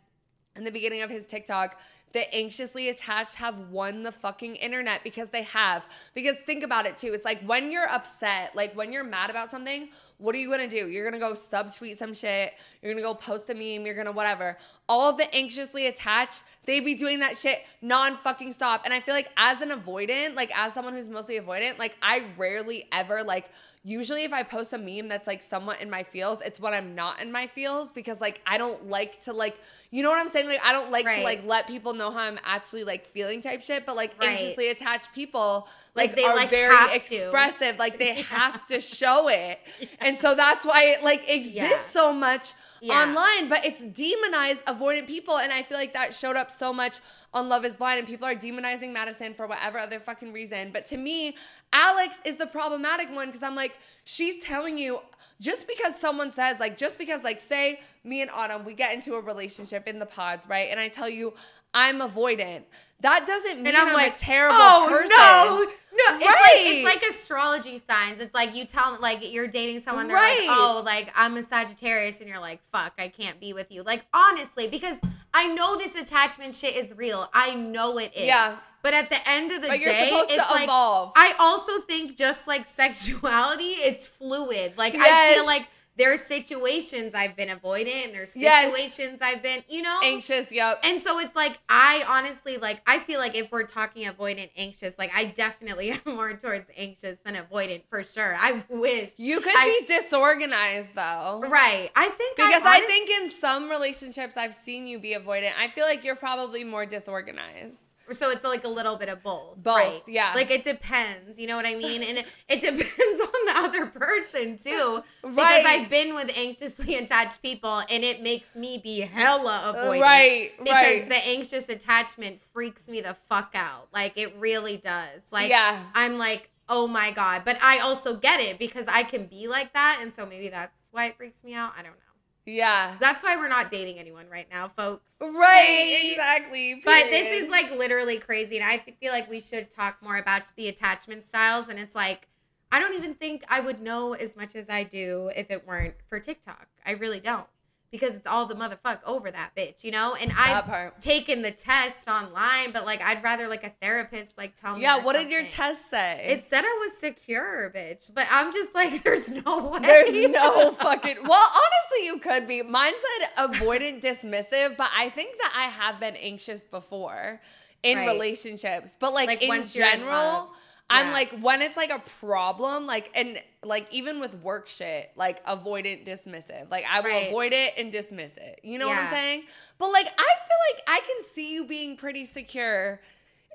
D: in the beginning of his TikTok, the anxiously attached have won the fucking internet, because they have. Because think about it too. It's like, when you're upset, like, when you're mad about something, what are you going to do? You're going to go subtweet some shit. You're going to go post a meme. You're going to whatever. All of the anxiously attached, they be doing that shit non-fucking stop. And I feel like as an avoidant, like, as someone who's mostly avoidant, like, I rarely ever, like, usually if I post a meme that's, like, somewhat in my feels, it's when I'm not in my feels, because, like, I don't like to, like, you know what I'm saying? Like, I don't like to, like, let people know how I'm actually, like, feeling type shit. But, like, anxiously attached people, like they, are, like, very expressive. Like, they have to show it. And so that's why it, like, exists so much online. But it's demonized avoidant people. And I feel like that showed up so much on Love is Blind. And people are demonizing Madison for whatever other fucking reason. But to me, Alex is the problematic one, because I'm like, she's telling you, just because someone says, like, just because, like, say me and Autumn, we get into a relationship in the pods, right? And I tell you, I'm avoidant. That doesn't mean I'm like, a terrible person.
E: No, it's like astrology signs. It's like, you tell, like, you're dating someone, they're like, oh, like, I'm a Sagittarius, and you're like, fuck, I can't be with you. Like, honestly, because I know this attachment shit is real. I know it is. Yeah. But at the end of the day,
D: you're supposed to
E: like,
D: evolve.
E: I also think, just like sexuality, it's fluid. Like, I feel like there's situations I've been avoidant, and there's situations I've been, you know,
D: anxious. Yep.
E: And so it's like, I honestly, like, I feel like if we're talking avoidant, anxious, like, I definitely am more towards anxious than avoidant, for sure. I wish
D: you could be disorganized, though.
E: Right. I think
D: because I think in some relationships I've seen you be avoidant. I feel like you're probably more disorganized.
E: So it's like a little bit of both.
D: Both,
E: right?
D: Yeah.
E: Like, it depends, you know what I mean? And it depends on the other person, too.
D: Right.
E: Because I've been with anxiously attached people, and it makes me be hella avoidant.
D: Right,
E: because the anxious attachment freaks me the fuck out. Like, it really does. Like, I'm like, oh my God. But I also get it, because I can be like that, and so maybe that's why it freaks me out. I don't know.
D: Yeah.
E: That's why we're not dating anyone right now, folks.
D: Right, exactly.
E: But this is, like, literally crazy. And I feel like we should talk more about the attachment styles. And it's like, I don't even think I would know as much as I do if it weren't for TikTok. I really don't. Because it's all the motherfuck over that bitch, you know? And I've taken the test online, but, like, I'd rather, like, a therapist, like, tell me.
D: Yeah, what did your test say?
E: It said I was secure, bitch. But I'm just like, there's no way.
D: There's no fucking... Well, honestly, you could be. Mine said avoidant dismissive, but I think that I have been anxious before. in
E: Right.
D: relationships. But like in
E: once you're in
D: general,
E: love.
D: I'm
E: Yeah.
D: like, when it's like a problem, like, and like even with work shit, like avoidant, dismissive. Like I will
E: Right.
D: avoid it and dismiss it. You know what I'm
E: Yeah.
D: saying? But like I feel like I can see you being pretty secure.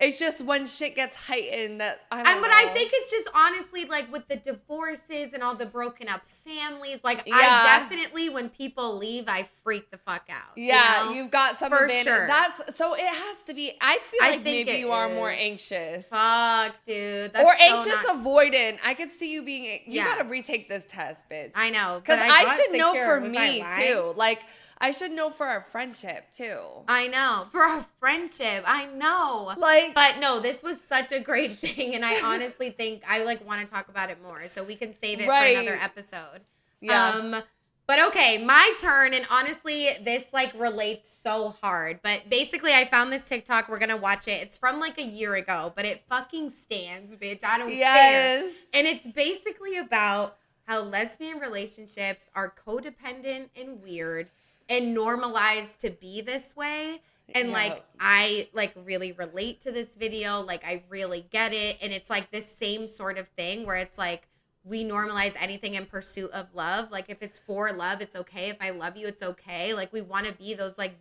D: It's just when shit gets heightened that I don't know.
E: But I think it's just honestly like with the divorces and all the broken up families. Like
D: Yeah.
E: I definitely, when people leave, I freak the fuck out.
D: Yeah,
E: you know?
D: you've got some
E: For
D: abandon-
E: sure.
D: That's so it has to be. I feel
E: I
D: like
E: think
D: maybe
E: it
D: you are more
E: is.
D: anxious.
E: Fuck, dude. That's
D: Or
E: so
D: anxious
E: not-
D: avoidant. I could see you being. You
E: Yeah.
D: gotta retake this test, bitch.
E: I know,
D: because
E: but
D: I
E: got
D: should know
E: secure.
D: for
E: Was
D: me
E: I lying?
D: too. Like I should know for our friendship too.
E: I know. For our friendship. I know.
D: Like,
E: But no, this was such a great thing. And I honestly think I like want to talk about it more. So we can save it
D: Right.
E: for another episode.
D: Yeah.
E: But okay, my turn. And honestly, this like relates so hard. But basically, I found this TikTok. We're going to watch it. It's from like a year ago, but it fucking stands, bitch. I don't care.
D: Yes.
E: And it's basically about how lesbian relationships are codependent and weird and normalized to be this way. And
D: Yeah.
E: like I like really relate to this video. Like I really get it. And it's like this same sort of thing where it's like we normalize anything in pursuit of love. Like if it's for love, it's okay. If I love you, it's okay. Like we want to be those like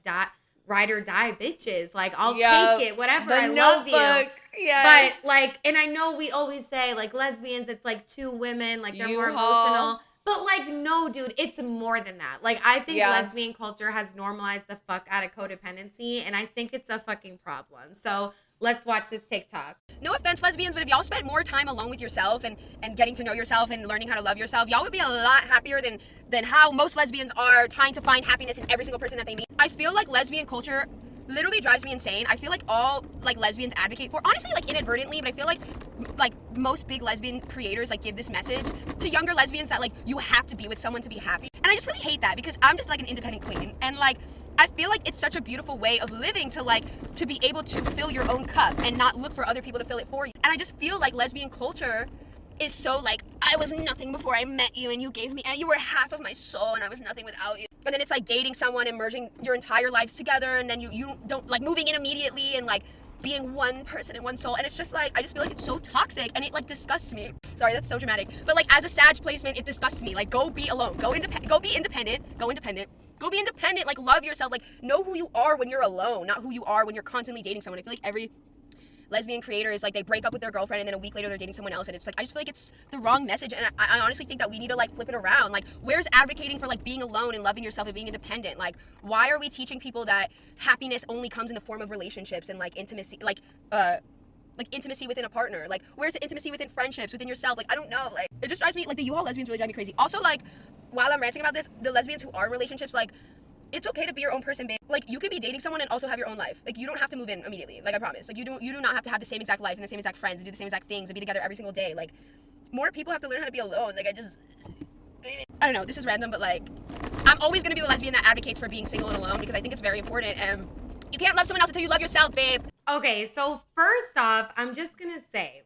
E: ride or die bitches. Like I'll
D: Yep.
E: take it, whatever.
D: The
E: I love you.
D: Notebook. Yes.
E: But like, and I know we always say like lesbians, it's like two women, like they're more
D: U-Haul.
E: emotional. But like, no, dude, it's more than that. Like, I think
D: Yeah.
E: lesbian culture has normalized the fuck out of codependency, and I think it's a fucking problem. So let's watch this TikTok.
A: No offense, lesbians, but if y'all spent more time alone with yourself and getting to know yourself and learning how to love yourself, y'all would be a lot happier than how most lesbians are trying to find happiness in every single person that they meet. I feel like lesbian culture literally drives me insane. I feel like all like lesbians advocate for, honestly, like inadvertently, but I feel like most big lesbian creators like give this message to younger lesbians that like you have to be with someone to be happy. And I just really hate that because I'm just like an independent queen, and like I feel like it's such a beautiful way of living to be able to fill your own cup and not look for other people to fill it for you. And I just feel like lesbian culture is so like, I was nothing before I met you and you gave me, and you were half of my soul and I was nothing without you. And then it's like dating someone and merging your entire lives together, and then you don't like moving in immediately and like being one person and one soul. And it's just like, I just feel like it's so toxic and it like disgusts me. Sorry, that's so dramatic. But like as a Sag placement, it disgusts me. Like go be alone, go be independent, go be independent, like love yourself, like know who you are when you're alone, not who you are when you're constantly dating someone. I feel like every lesbian creator is like they break up with their girlfriend and then a week later they're dating someone else, and it's like I just feel like it's the wrong message. And I honestly think that we need to like flip it around. Like where's advocating for like being alone and loving yourself and being independent? Like why are we teaching people that happiness only comes in the form of relationships and like intimacy, like intimacy within a partner? Like where's the intimacy within friendships, within yourself? Like I don't know, like it just drives me, like the U-Haul lesbians really drive me crazy. Also, like while I'm ranting about this, the lesbians who are in relationships, like it's okay to be your own person, babe. Like you could be dating someone and also have your own life. Like you don't have to move in immediately. Like I promise. Like you do not have to have the same exact life and the same exact friends and do the same exact things and be together every single day. Like more people have to learn how to be alone. Like I don't know, this is random, but like I'm always gonna be the lesbian that advocates for being single and alone because I think it's very important, and you can't love someone else until you love yourself, babe.
E: Okay, so first off, I'm just gonna say,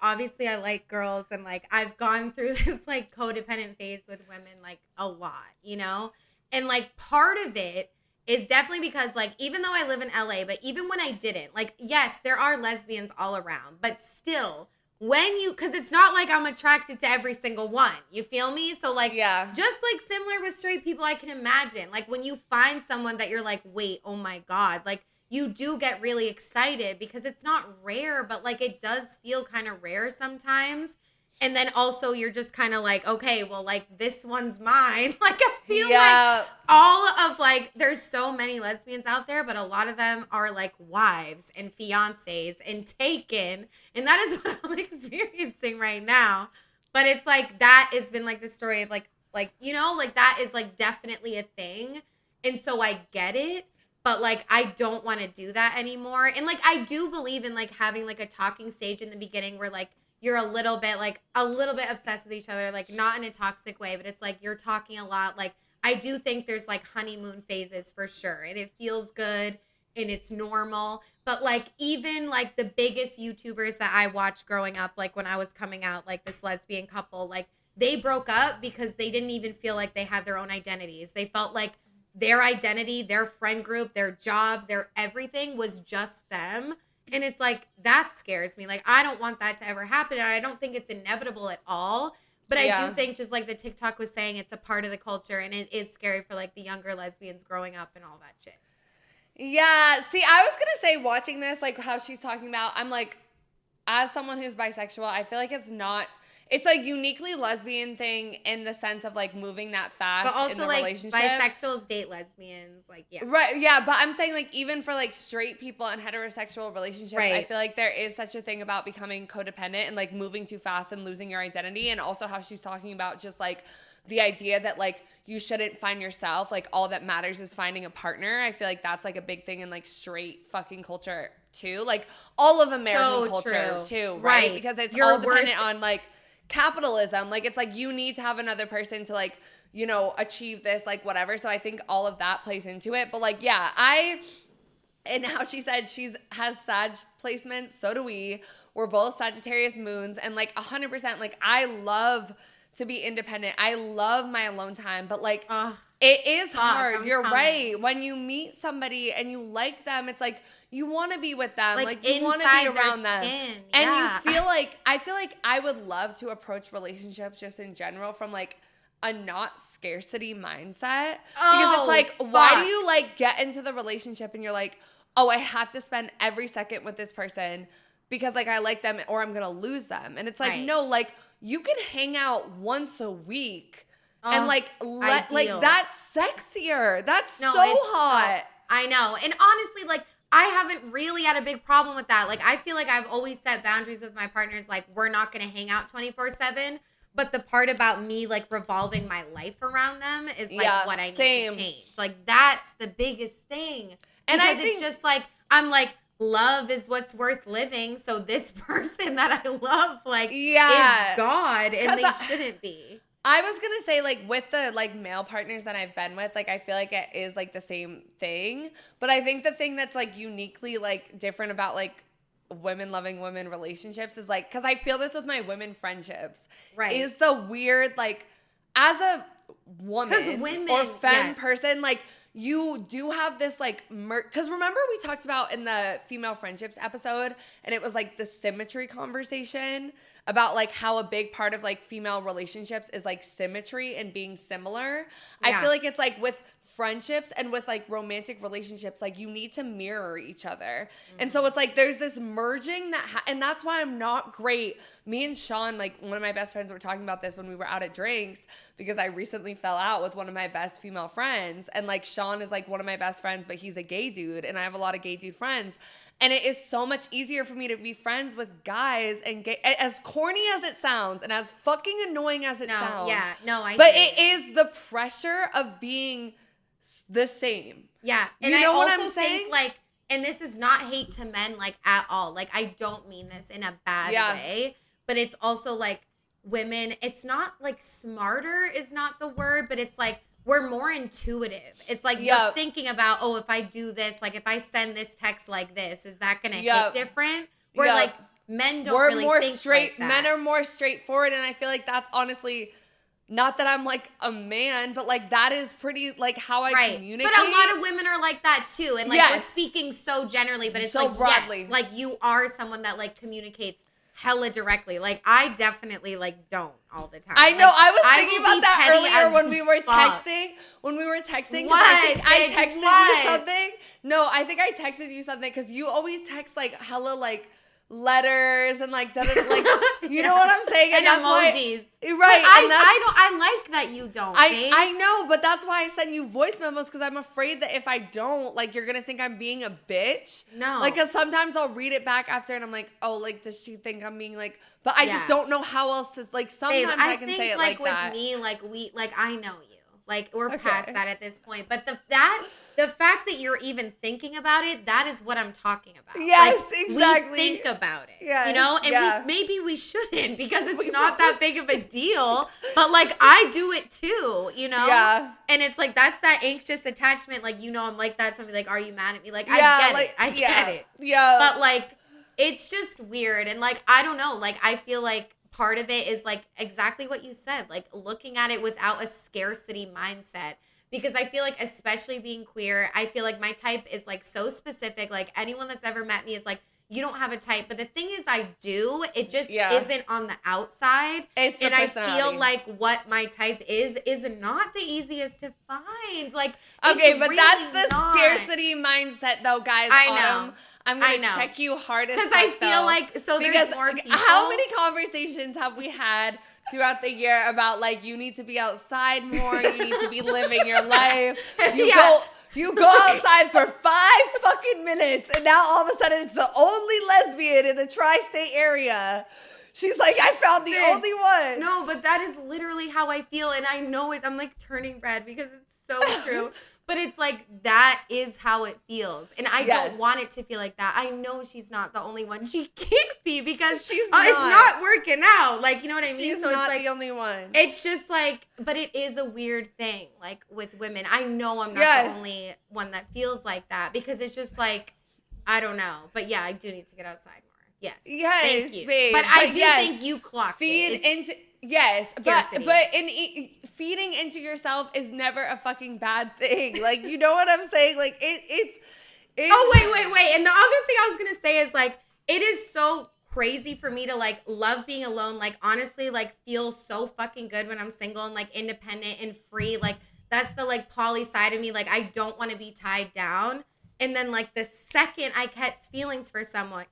E: obviously I like girls, and like I've gone through this like codependent phase with women like a lot, you know? And like part of it is definitely because like even though I live in LA, but even when I didn't, like yes, there are lesbians all around, but still because it's not like I'm attracted to every single one, you feel me? So like,
D: Yeah.
E: just like similar with straight people, I can imagine like when you find someone that you're like, wait, oh my God, like you do get really excited because it's not rare, but like it does feel kind of rare sometimes. And then also you're just kind of like, okay, well, like this one's mine. Like I feel like all of like, there's so many lesbians out there, but a lot of them are like wives and fiancés and taken. And that is what I'm experiencing right now. But it's like, that has been like the story of like, you know, like that is like definitely a thing. And so I get it. But like, I don't want to do that anymore. And like, I do believe in like having like a talking stage in the beginning where like, you're a little bit obsessed with each other, like not in a toxic way, but it's like you're talking a lot. Like I do think there's like honeymoon phases for sure, and it feels good and it's normal. But like even like the biggest YouTubers that I watched growing up, like when I was coming out, like this lesbian couple, like they broke up because they didn't even feel like they had their own identities. They felt like their identity, their friend group, their job, their everything was just them. And it's like, that scares me. Like, I don't want that to ever happen. And I don't think it's inevitable at all. But I do think, just like the TikTok was saying, it's a part of the culture. And it is scary for like the younger lesbians growing up and all that shit.
D: Yeah. See, I was going to say, watching this, like how she's talking about, I'm like, as someone who's bisexual, I feel like it's a uniquely lesbian thing in the sense of like moving that fast
E: but also,
D: in the
E: like,
D: relationship.
E: Bisexuals date lesbians, like, yeah.
D: Right, yeah, but I'm saying like even for like straight people and heterosexual relationships,
E: Right.
D: I feel like there is such a thing about becoming codependent and like moving too fast and losing your identity, and also how she's talking about just like the idea that like you shouldn't find yourself, like all that matters is finding a partner. I feel like that's like a big thing in like straight fucking culture too, like all of American culture too, right? Because it's all dependent on like capitalism. Like it's like you need to have another person to like, you know, achieve this, like whatever. So I think all of that plays into it. But like, yeah, and how she said has Sag placements, so do we. We're both Sagittarius moons, and like 100%, like I love to be independent. I love my alone time, but like it is hard. You're right. When you meet somebody and you like them, it's like you want to be with them. Like you want to be around them. And you feel like, I feel like I would love to approach relationships just in general from like a not scarcity mindset. Because it's like, why do you like get into the relationship and you're like, oh, I have to spend every second with this person because like I like them or I'm going to lose them. And it's like, no, like you can hang out once a week and like like that's sexier. That's so hot.
E: I know. And honestly, like I haven't really had a big problem with that. Like I feel like I've always set boundaries with my partners. Like we're not going to hang out 24/7. But the part about me like revolving my life around them is like what I need to change. Like that's the biggest thing. And because it's just like, I'm like, love is what's worth living. So this person that I love, like, is God, and they shouldn't be.
D: I was going to say, like, with the, like, male partners that I've been with, like, I feel like it is, like, the same thing. But I think the thing that's, like, uniquely, like, different about, like, women loving women relationships is, like, because I feel this with my women friendships. Right. Is the weird, like, as a woman or femme person, like, you do have this like because remember we talked about in the female friendships episode, and it was like the symmetry conversation about like how a big part of like female relationships is like symmetry and being similar. I feel like it's like with friendships and with like romantic relationships, like you need to mirror each other. And so it's like there's this merging and that's why I'm not great. Me and Sean, like one of my best friends, were talking about this when we were out at drinks, because I recently fell out with one of my best female friends, and like Sean is like one of my best friends, but he's a gay dude and I have a lot of gay dude friends. And it is so much easier for me to be friends with guys and gay, as corny as it sounds and as fucking annoying as it sounds. But it is the pressure of being the same. Yeah.
E: And
D: you know
E: I
D: what
E: also
D: I'm saying?
E: think, like, and this is not hate to men, like, at all. Like, I don't mean this in a bad way, but it's also like women, it's not like smarter is not the word, but it's like we're more intuitive. It's like you're thinking about, oh, if I do this, like if I send this text like this, is that going to hit different? Where like men don't really
D: more
E: think
D: straight.
E: like that.
D: Men are more straightforward, and I feel like that's honestly not that I'm like a man, but like that is pretty like how I communicate.
E: But a lot of women are like that too, and like we're speaking so generally, but it's so like broadly. Yes, like you are someone that like communicates hella directly. Like I definitely like don't all the time.
D: I know.
E: Like,
D: I was thinking about that earlier when we were texting. When we were texting, I texted you something. No, I think I texted you something because you always text like hella like letters and like like you know what I'm saying,
E: and
D: that's
E: emojis.
D: Why, right?
E: But I like that you don't.
D: I know, but that's why I send you voice memos, because I'm afraid that if I don't, like you're gonna think I'm being a bitch. No, like because sometimes I'll read it back after and I'm like, oh, like does she think I'm being like? But I just don't know how else to like. Sometimes
E: Babe,
D: I can say it like that.
E: With me, like I know you. Like we're past that at this point, but the fact that you're even thinking about it, that is what I'm talking about.
D: Yes,
E: like,
D: exactly.
E: We think about it, you know, and maybe we shouldn't, because it's not that big of a deal. But like I do it too, you know. Yeah. And it's like that's that anxious attachment. Like you know, I'm like that. Somebody like, are you mad at me? Like I get it. I get it. Yeah. But like it's just weird, and like I don't know. Like I feel like part of it is like exactly what you said, like looking at it without a scarcity mindset, because I feel like, especially being queer, I feel like my type is like so specific. Like anyone that's ever met me is like, you don't have a type. But the thing is, I do. It just isn't on the outside.
D: It's the
E: and I
D: personality.
E: feel like what my type is not the easiest to find. Like,
D: okay,
E: it's
D: but
E: really
D: that's the
E: not.
D: scarcity mindset, though, guys.
E: I know.
D: Autumn, I'm gonna check you hard as fuck,
E: because I feel
D: though,
E: like
D: because
E: there's more people.
D: How many conversations have we had throughout the year about like you need to be outside more, you need to be living your life, you go outside for 5 fucking minutes, and now all of a sudden it's the only lesbian in the tri-state area. She's like, I found the only one.
E: No, but that is literally how I feel, and I know it. I'm like turning red because it's so true. But it's like, that is how it feels. And I don't want it to feel like that. I know she's not the only one. She can't be, because
D: she's not.
E: It's not working out. Like, you know what I mean?
D: She's
E: so
D: not
E: it's like,
D: the only one.
E: It's just like, but it is a weird thing, like with women. I know I'm not the only one that feels like that, because it's just like, I don't know. But yeah, I do need to get outside more. Yes.
D: Yes,
E: thank you.
D: babe.
E: But I do think you clocked
D: feed
E: it.
D: into
E: scarcity.
D: but feeding into yourself is never a fucking bad thing. Like, you know what I'm saying? Like it's
E: Oh, wait. And the other thing I was gonna say is like, it is so crazy for me to like love being alone. Like, honestly, like feel so fucking good when I'm single and like independent and free. Like, that's the like poly side of me. Like, I don't want to be tied down. And then like the second I catch feelings for someone,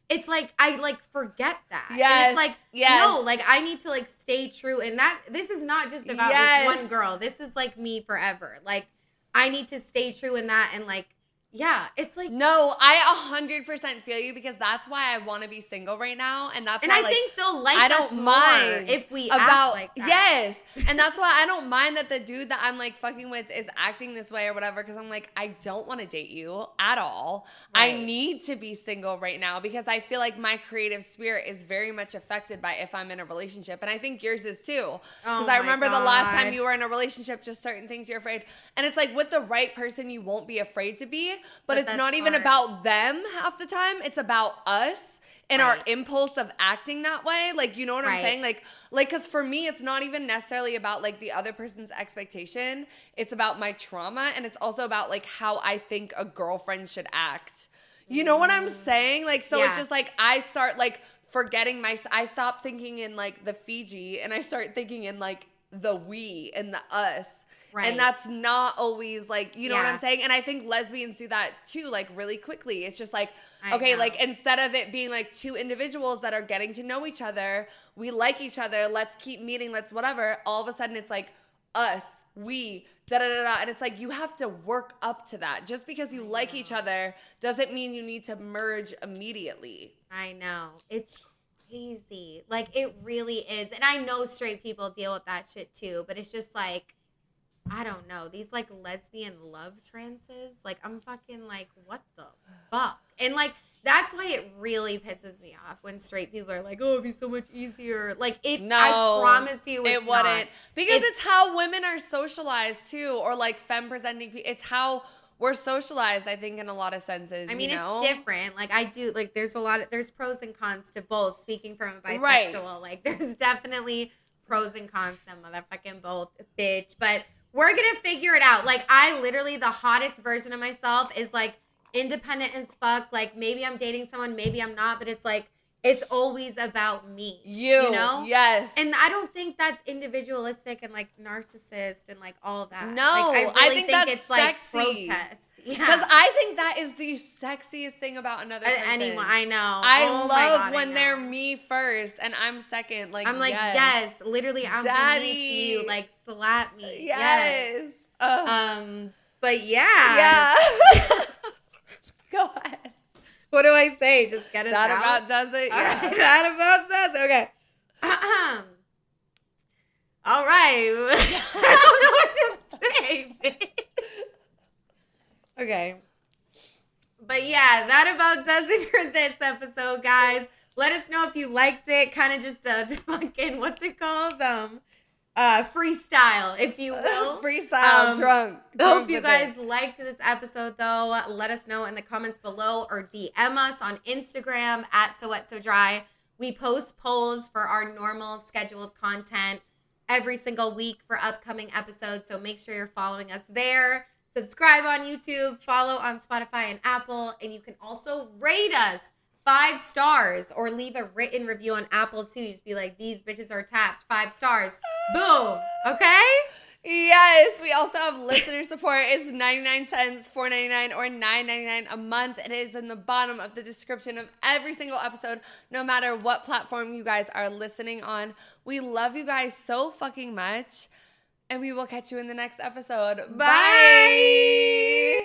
E: it's like I like forget that.
D: Yes.
E: And it's like, no, like I need to like stay true. And that this is not just about this one girl. This is like me forever. Like, I need to stay true in that. And like, yeah, it's like,
D: no, I 100% feel you, because that's why I want to be single right now, and that's why
E: I
D: like,
E: think they'll like
D: I
E: us
D: don't
E: more
D: mind
E: if we
D: about
E: act like that.
D: Yes, and that's why I don't mind that the dude that I'm like fucking with is acting this way or whatever, because I'm like, I don't want to date you at all.
E: Right.
D: I need to be single right now, because I feel like my creative spirit is very much affected by if I'm in a relationship, and I think yours is too. Because I remember the last time you were in a relationship, just certain things you're afraid, and it's like with the right person, you won't be afraid to be, but it's not even about them half the time. It's about us and our impulse of acting that way. Like, you know what I'm saying? Like, because for me, it's not even necessarily about like the other person's expectation. It's about my trauma, and it's also about like how I think a girlfriend should act. You know what I'm saying? Like, so it's just like I start like forgetting I stop thinking in like the Fiji, and I start thinking in like the we and the us. Right. And that's not always like, you know what I'm saying? And I think lesbians do that too, like really quickly. It's just like, like instead of it being like two individuals that are getting to know each other, we like each other, let's keep meeting, let's whatever. All of a sudden it's like us, we, da-da-da-da. And it's like, you have to work up to that. Just because you like each other doesn't mean you need to merge immediately.
E: I know. It's crazy. Like, it really is. And I know straight people deal with that shit too, but it's just like, I don't know. These like lesbian love trances, like I'm fucking like, what the fuck? And like, that's why it really pisses me off when straight people are like, oh, it'd be so much easier. Like, I promise you it
D: wouldn't.
E: Not.
D: Because it's how women are socialized too, or like femme presenting people. It's how we're socialized, I think, in a lot of senses.
E: I mean,
D: it's
E: different. Like, I do, like, there's pros and cons to both. Speaking from a bisexual, like, there's definitely pros and cons to motherfucking both, bitch. But we're going to figure it out. Like, I literally, the hottest version of myself is, like, independent as fuck. Like, maybe I'm dating someone, maybe I'm not. But it's, like, it's always about me. You know?
D: Yes.
E: And I don't think that's individualistic and, like, narcissist and, like, all that.
D: No.
E: Like, I really think it's,
D: sexy.
E: like, protest.
D: Because I think that is the sexiest thing about another person.
E: Anyone, I know.
D: I love when they're me first and I'm second. Like,
E: I'm like, yes, literally, I'm beneath you. Like, slap me. Yes. But yeah.
D: Go ahead.
E: What do I say? Just get us out.
D: That about does it. Yeah.
E: That about says it. Okay. All right. I don't know what to say. Okay. But yeah, that about does it for this episode, guys. Let us know if you liked it. Kind of just a fucking, what's it called? Freestyle, if you will.
D: Freestyle, drunk.
E: Hope you guys liked this episode, though. Let us know in the comments below or DM us on Instagram at SoWetSoDry. We post polls for our normal scheduled content every single week for upcoming episodes. So make sure you're following us there. Subscribe on YouTube, follow on Spotify and Apple, and you can also rate us 5 stars or leave a written review on Apple too. Just be like, these bitches are tapped, 5 stars. Boom. Okay?
D: Yes, we also have listener support. It's 99 cents, $4.99, or $9.99 a month. It is in the bottom of the description of every single episode, no matter what platform you guys are listening on. We love you guys so fucking much, and we will catch you in the next episode. Bye.